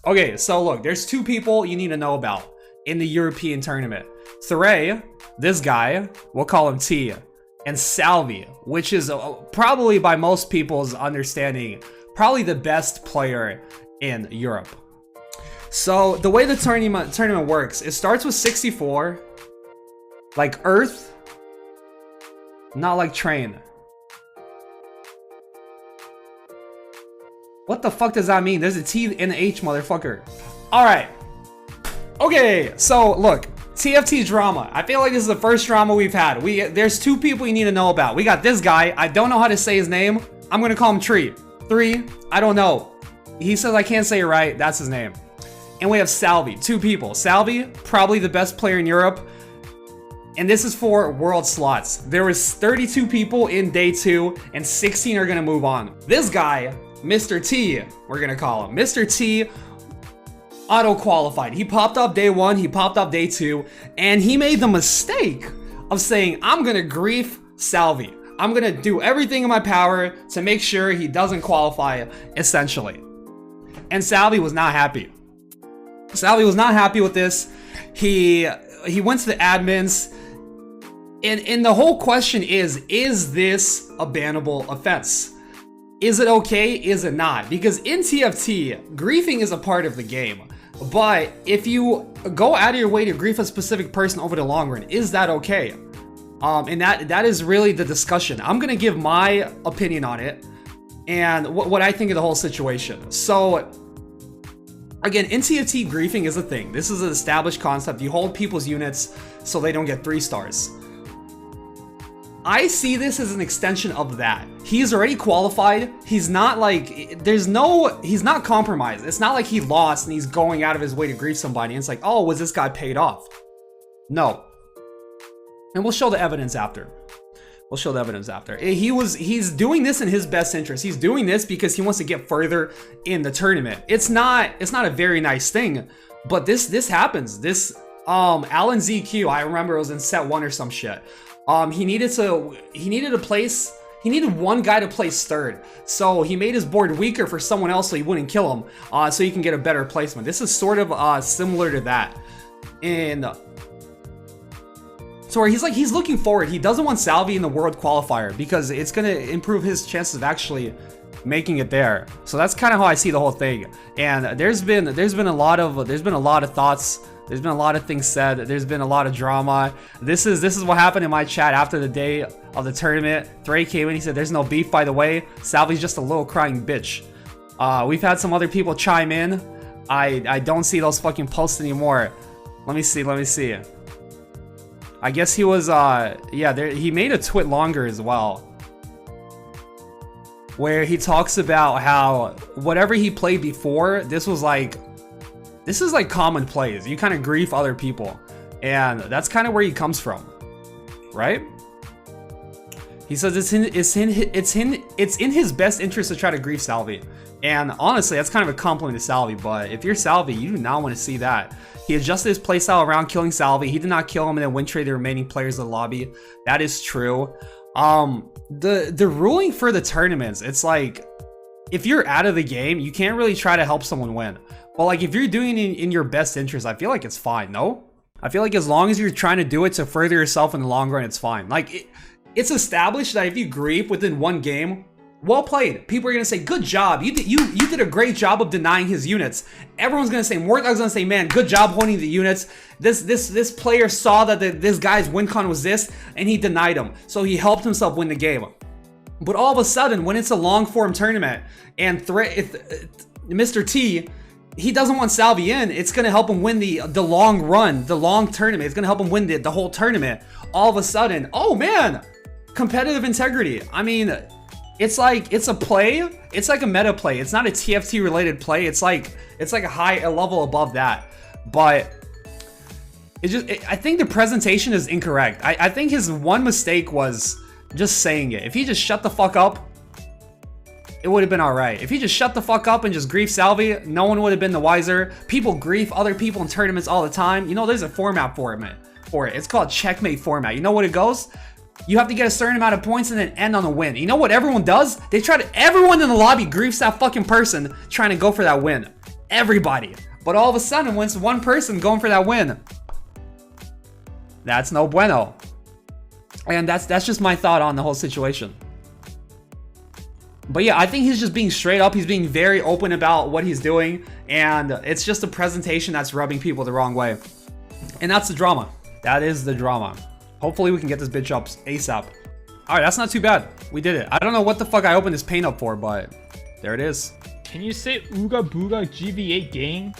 Okay, so look, there's two people you need to know about in the European tournament. Thuray, this guy, we'll call him T, and Salvi, which is probably by most people's understanding, probably the best player in Europe. So the way the tournament works, it starts with 64, like Earth, not like train. What the fuck does that mean? There's a T and an H, motherfucker. All right. Okay, so look, TFT drama. I feel like this is the first drama we've had. There's two people you need to know about. We got this guy. I don't know how to say his name. I'm gonna call him Tree. 3, I don't know. He says I can't say it right. That's his name. And we have Salvi. Two people. Salvi, probably the best player in Europe. And this is for world slots. There was 32 people in day 2, and 16 are gonna move on. This guy, Mr. T, we're gonna call him. Mr. T auto-qualified. He popped up day 1, he popped up day 2, and he made the mistake of saying, I'm gonna grief Salvi. I'm gonna do everything in my power to make sure he doesn't qualify, essentially. And Salvi was not happy. Salvi was not happy with this. He went to the admins, and the whole question is this a bannable offense? Is it okay? Is it not? Because in TFT, griefing is a part of the game. But if you go out of your way to grief a specific person over the long run, is that okay? And that is really the discussion. I'm gonna give my opinion on it and what I think of the whole situation. So again, in TFT, griefing is a thing. This is an established concept. You hold people's units so they don't get 3 stars. I see this as an extension of that. He's already qualified. He's not like, he's not compromised. It's not like he lost and he's going out of his way to grief somebody. And it's like, oh, was this guy paid off? No. And we'll show the evidence after. We'll show the evidence after. He's doing this in his best interest. He's doing this because he wants to get further in the tournament. It's not a very nice thing, but this happens. This Alan ZQ, I remember it was in set 1 or some shit. He needed one guy to place 3rd. So he made his board weaker for someone else so he wouldn't kill him, so he can get a better placement. This is sort of similar to that. And so where he's looking forward. He doesn't want Salvi in the world qualifier because it's gonna improve his chances of actually making it there. So that's kind of how I see the whole thing. And there's been a lot of thoughts. There's been a lot of things said. There's been a lot of drama. This is what happened in my chat after the day of the tournament. Threy came in. He said, "There's no beef, by the way. Salvi's just a little crying bitch." We've had some other people chime in. I don't see those fucking posts anymore. Let me see. I guess he was he made a twit longer as well, where he talks about how whatever he played before, this is like common plays. You kind of grief other people, and that's kind of where he comes from, right? He says it's in his best interest to try to grief Salvi, and honestly, that's kind of a compliment to Salvi. But if you're Salvi, you do not want to see that. He adjusted his playstyle around killing Salvi. He did not kill him and then win trade the remaining players of the lobby. That is true. The ruling for the tournaments, it's like if you're out of the game, you can't really try to help someone win. But like if you're doing it in your best interest, I feel like it's fine. No, I feel like as long as you're trying to do it to further yourself in the long run, it's fine. Like it's established that if you grief within 1 game, well played. People are gonna say, "Good job. You did a great job of denying his units." Everyone's gonna say, Mortog's gonna say, "Man, good job holding the units. This player saw that this guy's win con was this, and he denied him, so he helped himself win the game." But all of a sudden, when it's a long form tournament and Mr. T, he doesn't want Salvi in, it's gonna help him win the long run, the long tournament. It's gonna help him win the whole tournament. All of a sudden, oh man, competitive integrity. I mean, it's a play. It's like a meta play. It's not a TFT related play. It's like a level above that. But I think the presentation is incorrect. I think his one mistake was just saying it. If he just shut the fuck up, it would have been all right. If he just shut the fuck up and just grief Salvi, no one would have been the wiser. People grief other people in tournaments all the time. You know, there's a format for it. It's called checkmate format. You know what it goes? You have to get a certain amount of points and then end on a win. You know what everyone does? Everyone in the lobby griefs that fucking person trying to go for that win. everybody. But all of a sudden, when it's one person going for that win, that's no bueno. And that's just my thought on the whole situation. But yeah, I think he's just being straight up. He's being very open about what he's doing. And it's just a presentation that's rubbing people the wrong way. And that's the drama. That is the drama. Hopefully we can get this bitch up ASAP. Alright, that's not too bad. We did it. I don't know what the fuck I opened this paint up for, but there it is. Can you say Ooga Booga GV8 gang?